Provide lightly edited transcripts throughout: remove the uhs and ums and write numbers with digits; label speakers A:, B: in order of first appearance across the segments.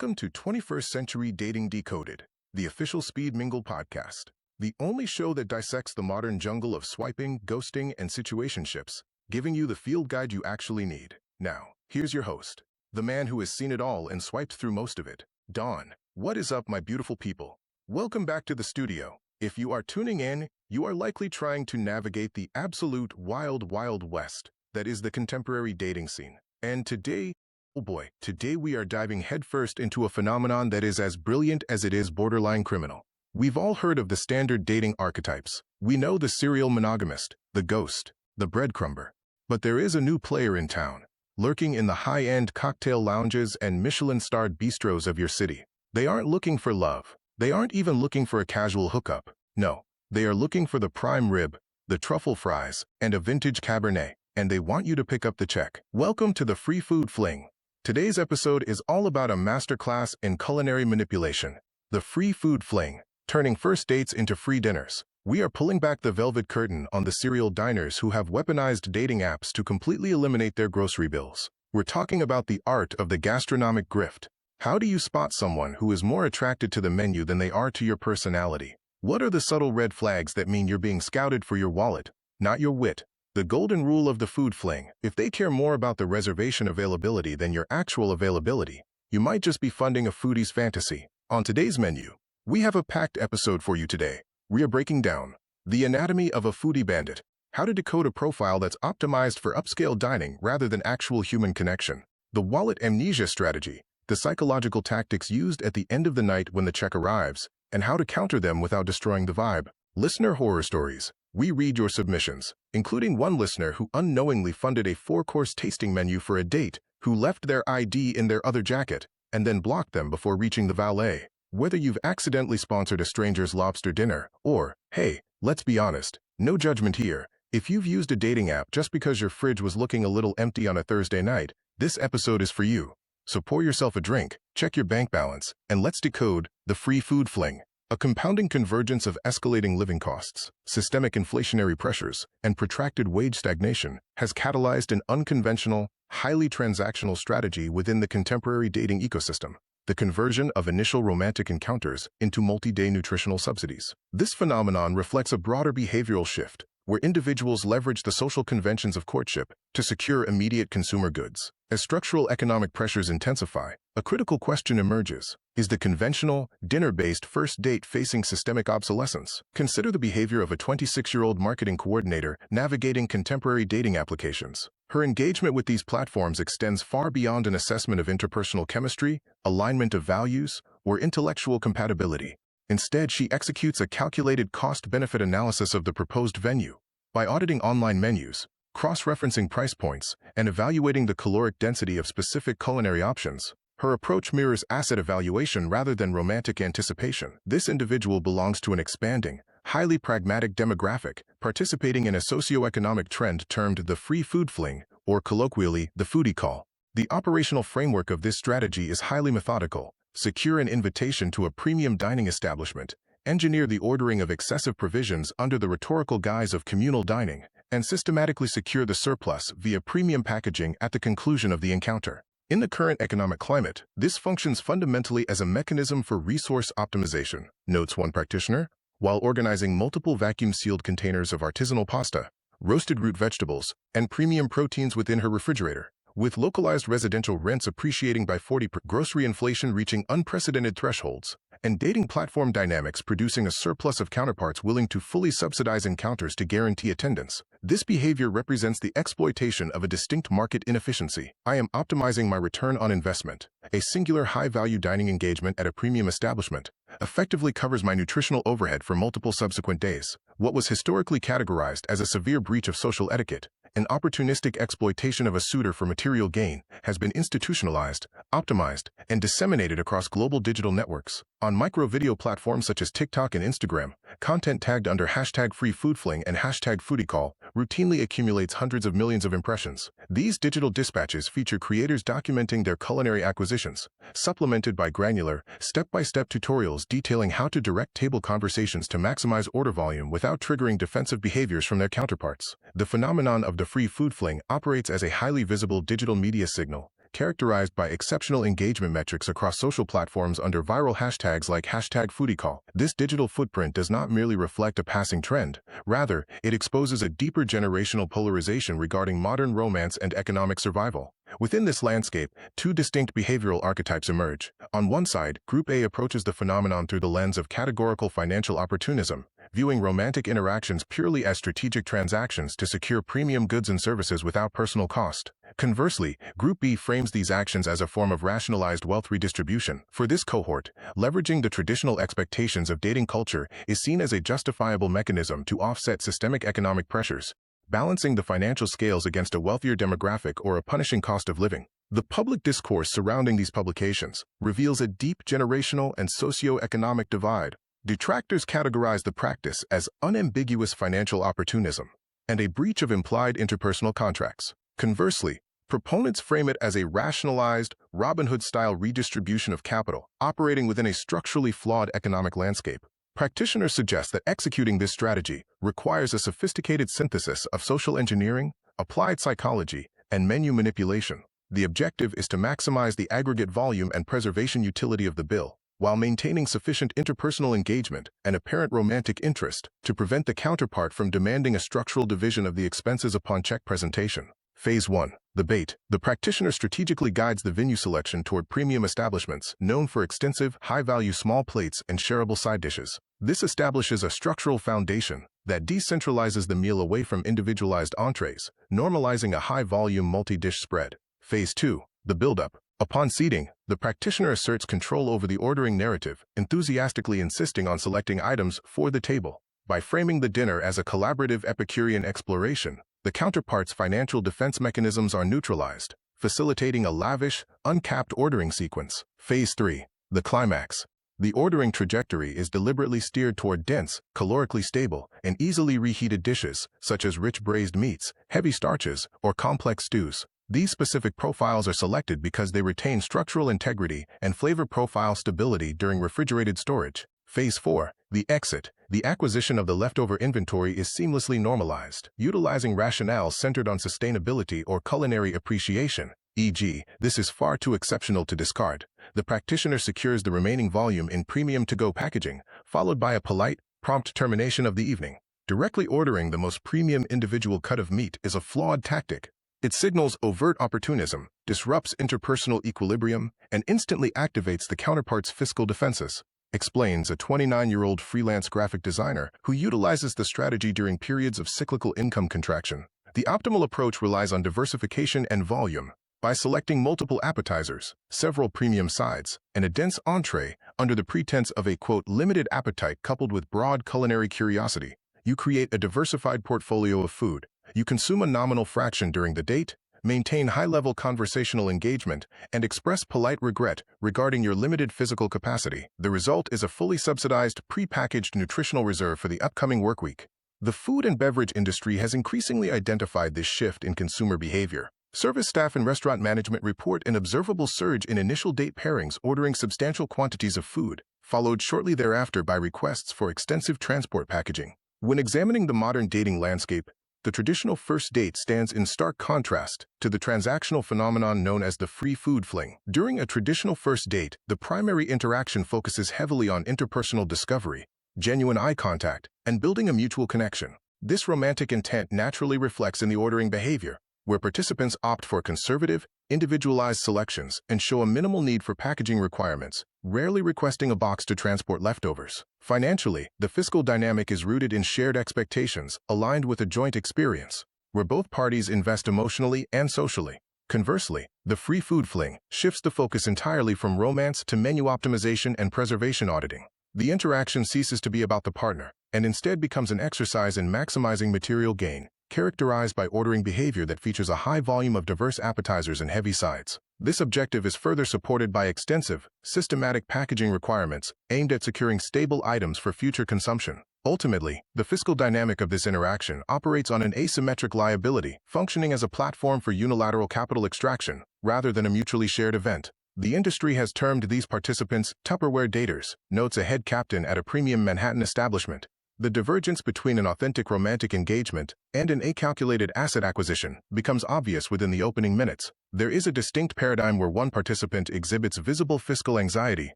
A: Welcome to 21st Century Dating Decoded, the official Speed Mingle Podcast, the only show that dissects the modern jungle of swiping, ghosting, and situationships, giving you the field guide you actually need. Now, here's your host, the man who has seen it all and swiped through most of it, Dawn. What is up, my beautiful people? Welcome back to the studio. If you are tuning in, you are likely trying to navigate the absolute wild, wild west that is the contemporary dating scene. And today, oh boy, today we are diving headfirst into a phenomenon that is as brilliant as it is borderline criminal. We've all heard of the standard dating archetypes. We know the serial monogamist, the ghost, the breadcrumber. But there is a new player in town, lurking in the high-end cocktail lounges and Michelin-starred bistros of your city. They aren't looking for love. They aren't even looking for a casual hookup. No, they are looking for the prime rib, the truffle fries, and a vintage Cabernet, and they want you to pick up the check. Welcome to the free Food Fling. Today's episode is all about a masterclass in culinary manipulation. The free Food Fling, turning first dates into free dinners. We are pulling back the velvet curtain on the serial diners who have weaponized dating apps to completely eliminate their grocery bills. We're talking about the art of the gastronomic grift. How do you spot someone who is more attracted to the menu than they are to your personality? What are the subtle red flags that mean you're being scouted for your wallet, not your wit? The golden rule of the Food Fling: if they care more about the reservation availability than your actual availability, you might just be funding a foodie's fantasy. On today's menu, we have a packed episode for you today. We are breaking down the anatomy of a foodie bandit, how to decode a profile that's optimized for upscale dining rather than actual human connection, the wallet amnesia strategy, the psychological tactics used at the end of the night when the check arrives, and how to counter them without destroying the vibe. Listener horror stories. We read your submissions, including one listener who unknowingly funded a 4-course tasting menu for a date who left their ID in their other jacket and then blocked them before reaching the valet. Whether you've accidentally sponsored a stranger's lobster dinner or, hey, let's be honest, no judgment here, if you've used a dating app just because your fridge was looking a little empty on a Thursday night, this episode is for you. So pour yourself a drink, check your bank balance, and let's decode the free Food Fling. A compounding convergence of escalating living costs, systemic inflationary pressures, and protracted wage stagnation has catalyzed an unconventional, highly transactional strategy within the contemporary dating ecosystem: the conversion of initial romantic encounters into multi-day nutritional subsidies. This phenomenon reflects a broader behavioral shift, where individuals leverage the social conventions of courtship to secure immediate consumer goods. As structural economic pressures intensify, a critical question emerges: is the conventional, dinner-based first date facing systemic obsolescence? Consider the behavior of a 26-year-old marketing coordinator navigating contemporary dating applications. Her engagement with these platforms extends far beyond an assessment of interpersonal chemistry, alignment of values, or intellectual compatibility. Instead, she executes a calculated cost-benefit analysis of the proposed venue. By auditing online menus, cross-referencing price points, and evaluating the caloric density of specific culinary options, her approach mirrors asset evaluation rather than romantic anticipation. This individual belongs to an expanding, highly pragmatic demographic, participating in a socioeconomic trend termed the free food fling, or colloquially, the foodie call. The operational framework of this strategy is highly methodical. Secure an invitation to a premium dining establishment, engineer the ordering of excessive provisions under the rhetorical guise of communal dining, and systematically secure the surplus via premium packaging at the conclusion of the encounter. In the current economic climate, this functions fundamentally as a mechanism for resource optimization, notes one practitioner, while organizing multiple vacuum-sealed containers of artisanal pasta, roasted root vegetables, and premium proteins within her refrigerator. With localized residential rents appreciating by 40%, grocery inflation reaching unprecedented thresholds, and dating platform dynamics producing a surplus of counterparts willing to fully subsidize encounters to guarantee attendance, this behavior represents the exploitation of a distinct market inefficiency. I am optimizing my return on investment. A singular high-value dining engagement at a premium establishment effectively covers my nutritional overhead for multiple subsequent days. What was historically categorized as a severe breach of social etiquette, an opportunistic exploitation of a suitor for material gain, has been institutionalized, optimized, and disseminated across global digital networks. On micro-video platforms such as TikTok and Instagram, content tagged under #FreeFoodFling and #FoodieCall routinely accumulates hundreds of millions of impressions. These digital dispatches feature creators documenting their culinary acquisitions, supplemented by granular, step-by-step tutorials detailing how to direct table conversations to maximize order volume without triggering defensive behaviors from their counterparts. The phenomenon of the free food fling operates as a highly visible digital media signal, characterized by exceptional engagement metrics across social platforms under viral hashtags like #FoodieCall. This digital footprint does not merely reflect a passing trend. Rather, it exposes a deeper generational polarization regarding modern romance and economic survival. Within this landscape, two distinct behavioral archetypes emerge. On one side, Group A approaches the phenomenon through the lens of categorical financial opportunism, viewing romantic interactions purely as strategic transactions to secure premium goods and services without personal cost. Conversely, Group B frames these actions as a form of rationalized wealth redistribution. For this cohort, leveraging the traditional expectations of dating culture is seen as a justifiable mechanism to offset systemic economic pressures, balancing the financial scales against a wealthier demographic or a punishing cost of living. The public discourse surrounding these publications reveals a deep generational and socio-economic divide. Detractors categorize the practice as unambiguous financial opportunism and a breach of implied interpersonal contracts. Conversely, proponents frame it as a rationalized, Robin Hood-style redistribution of capital, operating within a structurally flawed economic landscape. Practitioners suggest that executing this strategy requires a sophisticated synthesis of social engineering, applied psychology, and menu manipulation. The objective is to maximize the aggregate volume and preservation utility of the bill, while maintaining sufficient interpersonal engagement and apparent romantic interest to prevent the counterpart from demanding a structural division of the expenses upon check presentation. Phase 1. The bait. The practitioner strategically guides the venue selection toward premium establishments known for extensive, high-value small plates and shareable side dishes. This establishes a structural foundation that decentralizes the meal away from individualized entrees, normalizing a high-volume multi-dish spread. Phase 2. The build-up. Upon seating, the practitioner asserts control over the ordering narrative, enthusiastically insisting on selecting items for the table. By framing the dinner as a collaborative Epicurean exploration, the counterpart's financial defense mechanisms are neutralized, facilitating a lavish, uncapped ordering sequence. Phase 3. The climax. The ordering trajectory is deliberately steered toward dense, calorically stable, and easily reheated dishes, such as rich braised meats, heavy starches, or complex stews. These specific profiles are selected because they retain structural integrity and flavor profile stability during refrigerated storage. Phase 4. The exit. The acquisition of the leftover inventory is seamlessly normalized, utilizing rationales centered on sustainability or culinary appreciation, e.g., this is far too exceptional to discard. The practitioner secures the remaining volume in premium to-go packaging, followed by a polite, prompt termination of the evening. Directly ordering the most premium individual cut of meat is a flawed tactic. It signals overt opportunism, disrupts interpersonal equilibrium, and instantly activates the counterpart's fiscal defenses, explains a 29-year-old freelance graphic designer who utilizes the strategy during periods of cyclical income contraction. The optimal approach relies on diversification and volume. By selecting multiple appetizers, several premium sides, and a dense entree under the pretense of a, quote, limited appetite coupled with broad culinary curiosity, you create a diversified portfolio of food. You consume a nominal fraction during the date, maintain high-level conversational engagement, and express polite regret regarding your limited physical capacity. The result is a fully subsidized, pre-packaged nutritional reserve for the upcoming workweek. The food and beverage industry has increasingly identified this shift in consumer behavior. Service staff and restaurant management report an observable surge in initial date pairings ordering substantial quantities of food, followed shortly thereafter by requests for extensive transport packaging. When examining the modern dating landscape, the traditional first date stands in stark contrast to the transactional phenomenon known as the free food fling. During a traditional first date, the primary interaction focuses heavily on interpersonal discovery, genuine eye contact, and building a mutual connection. This romantic intent naturally reflects in the ordering behavior, where participants opt for conservative, individualized selections and show a minimal need for packaging requirements, rarely requesting a box to transport leftovers. Financially, the fiscal dynamic is rooted in shared expectations, aligned with a joint experience, where both parties invest emotionally and socially. Conversely, the free food fling shifts the focus entirely from romance to menu optimization and preservation auditing. The interaction ceases to be about the partner, and instead becomes an exercise in maximizing material gain, characterized by ordering behavior that features a high volume of diverse appetizers and heavy sides. This objective is further supported by extensive, systematic packaging requirements aimed at securing stable items for future consumption. Ultimately, the fiscal dynamic of this interaction operates on an asymmetric liability, functioning as a platform for unilateral capital extraction, rather than a mutually shared event. The industry has termed these participants Tupperware daters, notes a head captain at a premium Manhattan establishment. The divergence between an authentic romantic engagement and an calculated asset acquisition becomes obvious within the opening minutes. There is a distinct paradigm where one participant exhibits visible fiscal anxiety,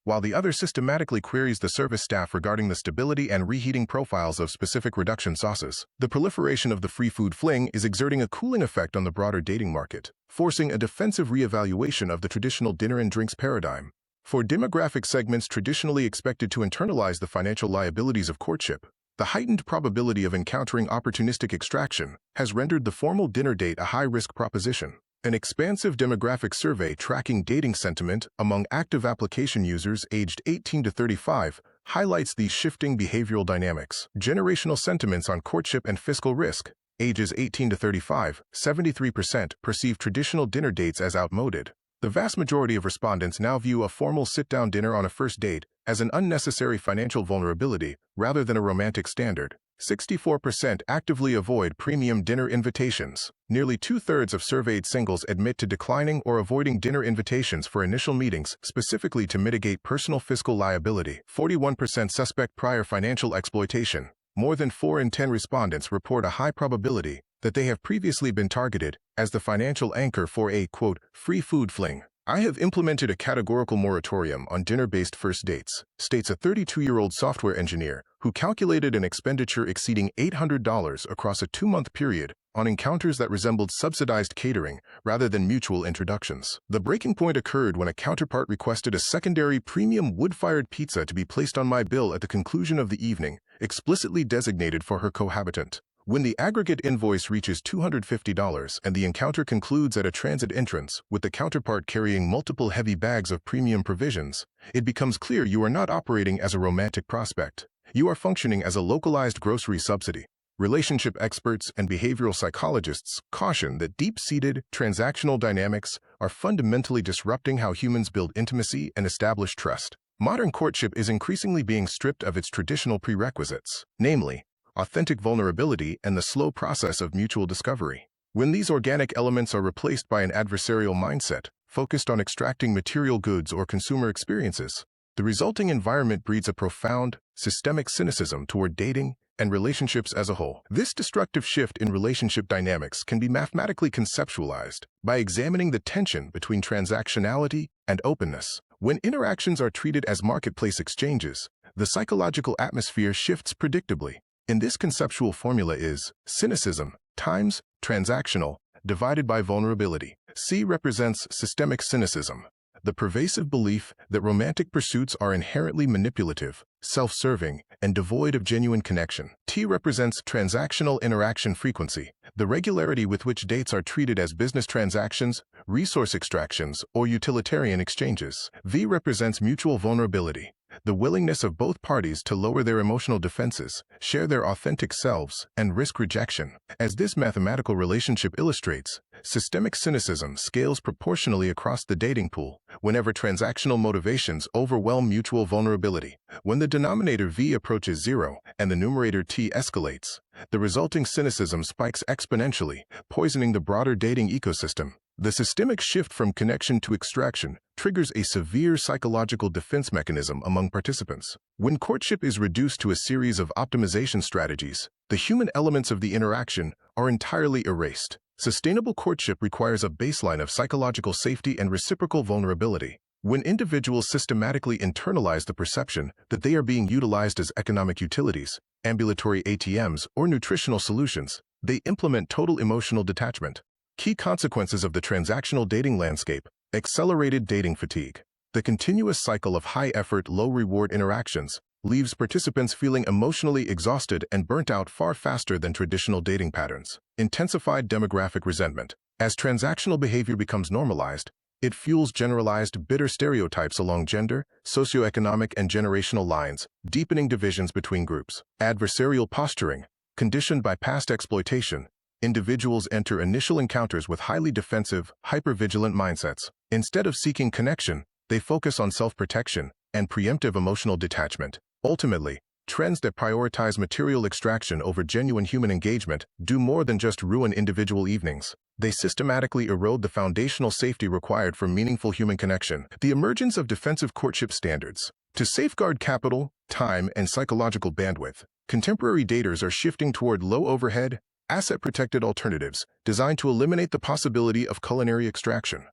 A: while the other systematically queries the service staff regarding the stability and reheating profiles of specific reduction sauces. The proliferation of the free food fling is exerting a cooling effect on the broader dating market, forcing a defensive reevaluation of the traditional dinner and drinks paradigm. For demographic segments traditionally expected to internalize the financial liabilities of courtship, the heightened probability of encountering opportunistic extraction has rendered the formal dinner date a high-risk proposition. An expansive demographic survey tracking dating sentiment among active application users aged 18 to 35 highlights these shifting behavioral dynamics. Generational sentiments on courtship and fiscal risk. Ages 18 to 35, 73% perceive traditional dinner dates as outmoded. The vast majority of respondents now view a formal sit-down dinner on a first date as an unnecessary financial vulnerability rather than a romantic standard. 64% actively avoid premium dinner invitations. Nearly two-thirds of surveyed singles admit to declining or avoiding dinner invitations for initial meetings, specifically to mitigate personal fiscal liability. 41% suspect prior financial exploitation. More than 4 in 10 respondents report a high probability that they have previously been targeted as the financial anchor for a, quote, free food fling. I have implemented a categorical moratorium on dinner-based first dates, states a 32-year-old software engineer who calculated an expenditure exceeding $800 across a 2-month period on encounters that resembled subsidized catering rather than mutual introductions. The breaking point occurred when a counterpart requested a secondary premium wood-fired pizza to be placed on my bill at the conclusion of the evening, explicitly designated for her cohabitant. When the aggregate invoice reaches $250 and the encounter concludes at a transit entrance with the counterpart carrying multiple heavy bags of premium provisions, it becomes clear you are not operating as a romantic prospect. You are functioning as a localized grocery subsidy. Relationship experts and behavioral psychologists caution that deep-seated transactional dynamics are fundamentally disrupting how humans build intimacy and establish trust. Modern courtship is increasingly being stripped of its traditional prerequisites, namely, authentic vulnerability and the slow process of mutual discovery. When these organic elements are replaced by an adversarial mindset, focused on extracting material goods or consumer experiences, the resulting environment breeds a profound, systemic cynicism toward dating and relationships as a whole. This destructive shift in relationship dynamics can be mathematically conceptualized by examining the tension between transactionality and openness. When interactions are treated as marketplace exchanges, the psychological atmosphere shifts predictably. In this conceptual formula is cynicism times transactional divided by vulnerability. C represents systemic cynicism, the pervasive belief that romantic pursuits are inherently manipulative, self-serving, and devoid of genuine connection. T represents transactional interaction frequency, the regularity with which dates are treated as business transactions, resource extractions, or utilitarian exchanges. V represents mutual vulnerability, the willingness of both parties to lower their emotional defenses, share their authentic selves, and risk rejection. As this mathematical relationship illustrates, systemic cynicism scales proportionally across the dating pool whenever transactional motivations overwhelm mutual vulnerability. When the denominator V approaches 0 and the numerator T escalates, the resulting cynicism spikes exponentially, poisoning the broader dating ecosystem. The systemic shift from connection to extraction triggers a severe psychological defense mechanism among participants. When courtship is reduced to a series of optimization strategies, the human elements of the interaction are entirely erased. Sustainable courtship requires a baseline of psychological safety and reciprocal vulnerability. When individuals systematically internalize the perception that they are being utilized as economic utilities, ambulatory ATMs, or nutritional solutions, they implement total emotional detachment. Key consequences of the transactional dating landscape: accelerated dating fatigue. The continuous cycle of high-effort, low-reward interactions leaves participants feeling emotionally exhausted and burnt out far faster than traditional dating patterns. Intensified demographic resentment. As transactional behavior becomes normalized, it fuels generalized, bitter stereotypes along gender, socioeconomic, and generational lines, deepening divisions between groups. Adversarial posturing. Conditioned by past exploitation, individuals enter initial encounters with highly defensive, hypervigilant mindsets. Instead of seeking connection, they focus on self-protection and preemptive emotional detachment. Ultimately, trends that prioritize material extraction over genuine human engagement do more than just ruin individual evenings. They systematically erode the foundational safety required for meaningful human connection. The emergence of defensive courtship standards. To safeguard capital, time, and psychological bandwidth, contemporary daters are shifting toward low-overhead, asset-protected alternatives designed to eliminate the possibility of culinary extraction.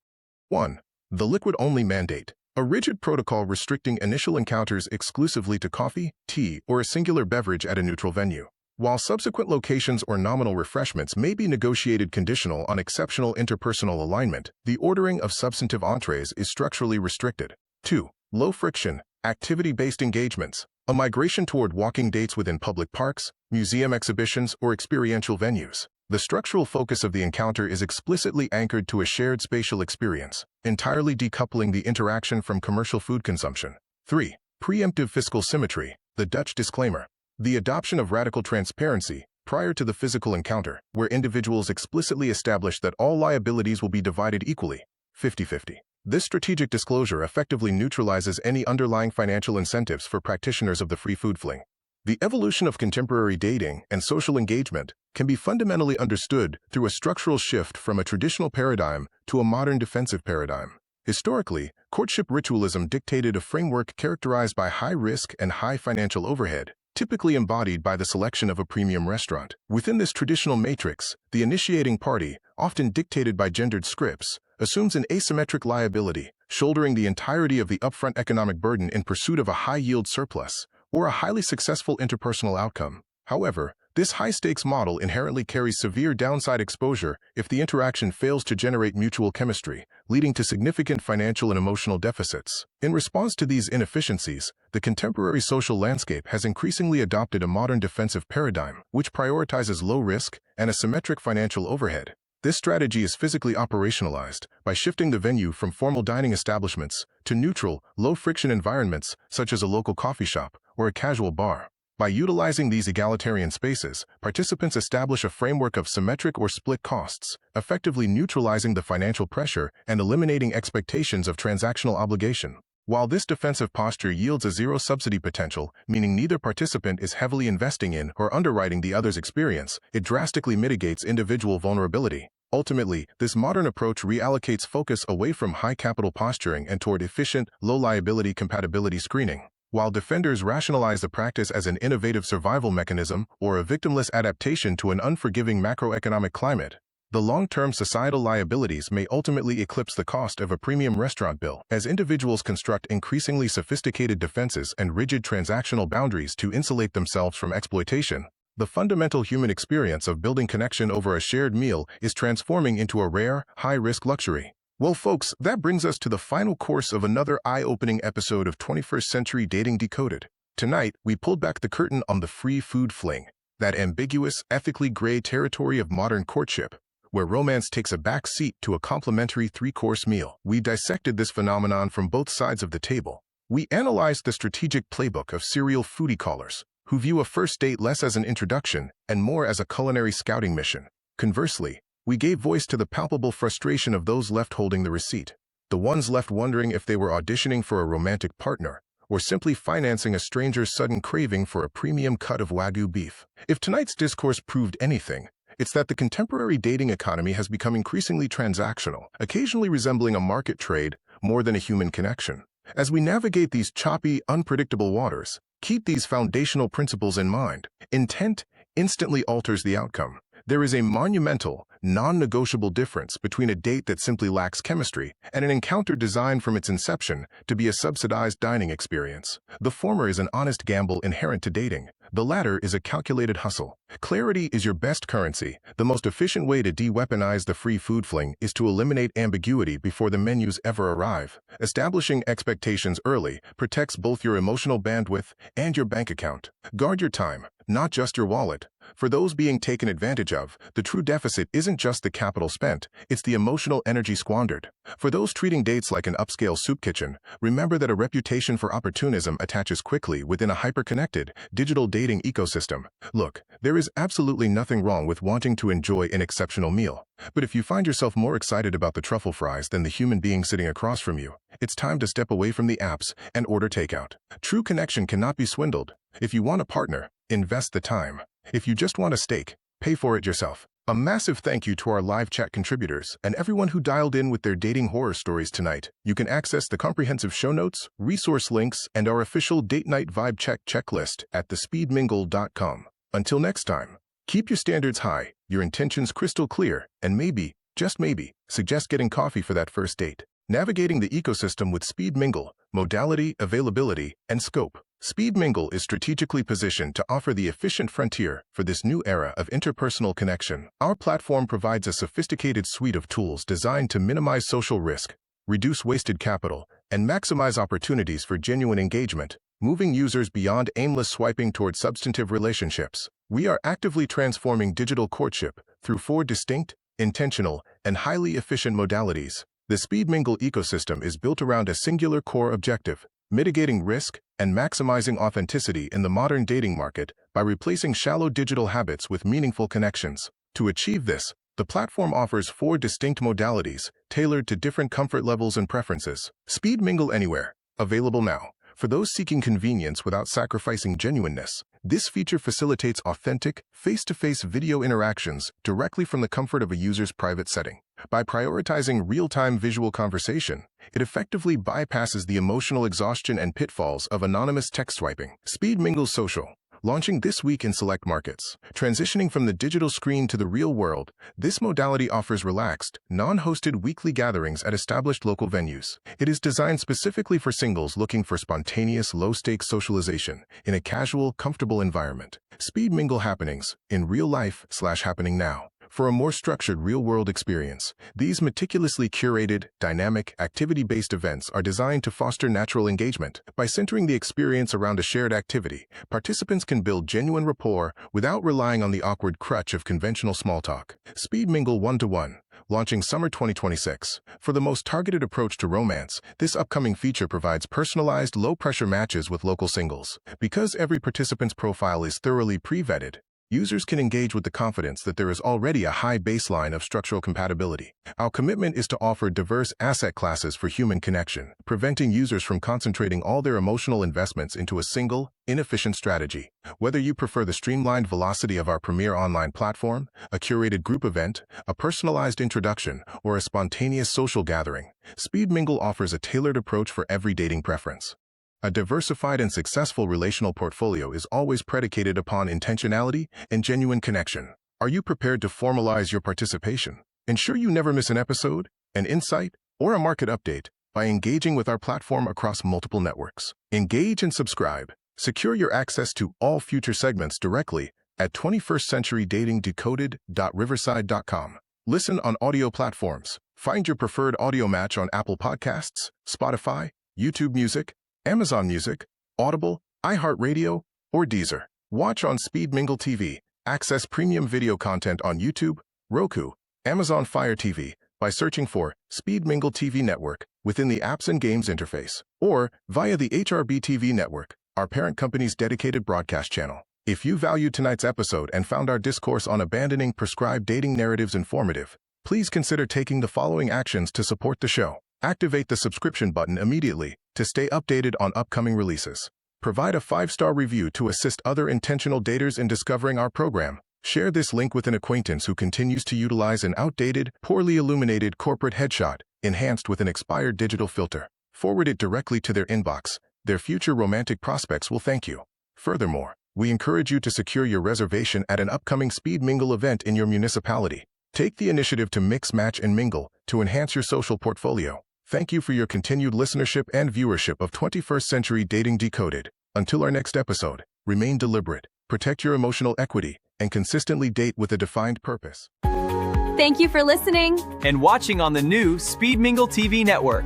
A: 1. The liquid-only mandate, a rigid protocol restricting initial encounters exclusively to coffee, tea, or a singular beverage at a neutral venue. While subsequent locations or nominal refreshments may be negotiated conditional on exceptional interpersonal alignment, the ordering of substantive entrees is structurally restricted. 2. Low-friction, activity-based engagements, a migration toward walking dates within public parks, museum exhibitions, or experiential venues. The structural focus of the encounter is explicitly anchored to a shared spatial experience, entirely decoupling the interaction from commercial food consumption. 3. Preemptive fiscal symmetry, the Dutch disclaimer. The adoption of radical transparency prior to the physical encounter, where individuals explicitly establish that all liabilities will be divided equally, 50-50. This strategic disclosure effectively neutralizes any underlying financial incentives for practitioners of the free food fling. The evolution of contemporary dating and social engagement can be fundamentally understood through a structural shift from a traditional paradigm to a modern defensive paradigm. Historically, courtship ritualism dictated a framework characterized by high risk and high financial overhead, typically embodied by the selection of a premium restaurant. Within this traditional matrix, the initiating party, often dictated by gendered scripts, assumes an asymmetric liability, shouldering the entirety of the upfront economic burden in pursuit of a high-yield surplus or a highly successful interpersonal outcome. However, this high-stakes model inherently carries severe downside exposure if the interaction fails to generate mutual chemistry, leading to significant financial and emotional deficits. In response to these inefficiencies, the contemporary social landscape has increasingly adopted a modern defensive paradigm, which prioritizes low risk and a symmetric financial overhead. This strategy is physically operationalized by shifting the venue from formal dining establishments to neutral, low-friction environments such as a local coffee shop or a casual bar. By utilizing these egalitarian spaces, participants establish a framework of symmetric or split costs, effectively neutralizing the financial pressure and eliminating expectations of transactional obligation. While this defensive posture yields a zero-subsidy potential, meaning neither participant is heavily investing in or underwriting the other's experience, it drastically mitigates individual vulnerability. Ultimately, this modern approach reallocates focus away from high-capital posturing and toward efficient, low-liability compatibility screening. While defenders rationalize the practice as an innovative survival mechanism or a victimless adaptation to an unforgiving macroeconomic climate, the long-term societal liabilities may ultimately eclipse the cost of a premium restaurant bill as individuals construct increasingly sophisticated defenses and rigid transactional boundaries to insulate themselves from exploitation. The fundamental human experience of building connection over a shared meal is transforming into a rare, high-risk luxury. Well, folks, that brings us to the final course of another eye-opening episode of 21st Century Dating Decoded. Tonight, we pulled back the curtain on the free food fling, that ambiguous, ethically gray territory of modern courtship, where romance takes a back seat to a complimentary three-course meal. We dissected this phenomenon from both sides of the table. We analyzed the strategic playbook of serial foodie callers, who view a first date less as an introduction and more as a culinary scouting mission. Conversely, we gave voice to the palpable frustration of those left holding the receipt, the ones left wondering if they were auditioning for a romantic partner or simply financing a stranger's sudden craving for a premium cut of Wagyu beef. If tonight's discourse proved anything, it's that the contemporary dating economy has become increasingly transactional, occasionally resembling a market trade more than a human connection. As we navigate these choppy, unpredictable waters, keep these foundational principles in mind. Intent instantly alters the outcome. There is a monumental, non-negotiable difference between a date that simply lacks chemistry and an encounter designed from its inception to be a subsidized dining experience. The former is an honest gamble inherent to dating. The latter is a calculated hustle. Clarity is your best currency. The most efficient way to de-weaponize the free food fling is to eliminate ambiguity before the menus ever arrive. Establishing expectations early protects both your emotional bandwidth and your bank account. Guard your time, not just your wallet. For those being taken advantage of, the true deficit isn't just the capital spent, it's the emotional energy squandered. For those treating dates like an upscale soup kitchen, remember that a reputation for opportunism attaches quickly within a hyper-connected, digital dating ecosystem. Look, there is absolutely nothing wrong with wanting to enjoy an exceptional meal. But if you find yourself more excited about the truffle fries than the human being sitting across from you, it's time to step away from the apps and order takeout. True connection cannot be swindled. If you want a partner, invest the time. If you just want a steak, pay for it yourself. A massive thank you to our live chat contributors and everyone who dialed in with their dating horror stories tonight. You can access the comprehensive show notes, resource links, and our official date night vibe check checklist at thespeedmingle.com. Until next time, keep your standards high, your intentions crystal clear, and maybe, just maybe, suggest getting coffee for that first date. Navigating the ecosystem with Speed Mingle, modality, availability, and scope. Speed Mingle is strategically positioned to offer the efficient frontier for this new era of interpersonal connection. Our platform provides a sophisticated suite of tools designed to minimize social risk, reduce wasted capital, and maximize opportunities for genuine engagement, moving users beyond aimless swiping toward substantive relationships. We are actively transforming digital courtship through 4 distinct, intentional, and highly efficient modalities. The Speed Mingle ecosystem is built around a singular core objective: mitigating risk and maximizing authenticity in the modern dating market by replacing shallow digital habits with meaningful connections. To achieve this, the platform offers 4 distinct modalities tailored to different comfort levels and preferences. Speed Mingle Anywhere, available now. For those seeking convenience without sacrificing genuineness, this feature facilitates authentic, face-to-face video interactions directly from the comfort of a user's private setting. By prioritizing real-time visual conversation, it effectively bypasses the emotional exhaustion and pitfalls of anonymous text swiping. Speed Mingle Social, launching this week in select markets. Transitioning from the digital screen to the real world, this modality offers relaxed, non-hosted weekly gatherings at established local venues. It is designed specifically for singles looking for spontaneous, low-stakes socialization in a casual, comfortable environment. Speed Mingle happenings, in real life / happening now. For a more structured real-world experience, these meticulously curated, dynamic, activity-based events are designed to foster natural engagement. By centering the experience around a shared activity, participants can build genuine rapport without relying on the awkward crutch of conventional small talk. Speed Mingle 1-to-1, launching summer 2026. For the most targeted approach to romance, this upcoming feature provides personalized, low-pressure matches with local singles. Because every participant's profile is thoroughly pre-vetted, users can engage with the confidence that there is already a high baseline of structural compatibility. Our commitment is to offer diverse asset classes for human connection, preventing users from concentrating all their emotional investments into a single, inefficient strategy. Whether you prefer the streamlined velocity of our premier online platform, a curated group event, a personalized introduction, or a spontaneous social gathering, Speed Mingle offers a tailored approach for every dating preference. A diversified and successful relational portfolio is always predicated upon intentionality and genuine connection. Are you prepared to formalize your participation? Ensure you never miss an episode, an insight, or a market update by engaging with our platform across multiple networks. Engage and subscribe. Secure your access to all future segments directly at 21stCenturyDatingDecoded.riverside.com. Listen on audio platforms. Find your preferred audio match on Apple Podcasts, Spotify, YouTube Music, Amazon Music, Audible, iHeartRadio, or Deezer. Watch on Speed Mingle TV. Access premium video content on YouTube, Roku, Amazon Fire TV by searching for Speed Mingle TV Network within the Apps and Games interface, or via the HRB TV Network, our parent company's dedicated broadcast channel. If you valued tonight's episode and found our discourse on abandoning prescribed dating narratives informative, please consider taking the following actions to support the show. Activate the subscription button immediately to stay updated on upcoming releases. Provide a 5-star review to assist other intentional daters in discovering our program. Share this link with an acquaintance who continues to utilize an outdated, poorly illuminated corporate headshot, enhanced with an expired digital filter. Forward it directly to their inbox. Their future romantic prospects will thank you. Furthermore, we encourage you to secure your reservation at an upcoming Speed Mingle event in your municipality. Take the initiative to mix, match, and mingle to enhance your social portfolio. Thank you for your continued listenership and viewership of 21st Century Dating Decoded. Until our next episode, remain deliberate, protect your emotional equity, and consistently date with a defined purpose.
B: Thank you for listening
C: and watching on the new Speed Mingle TV network.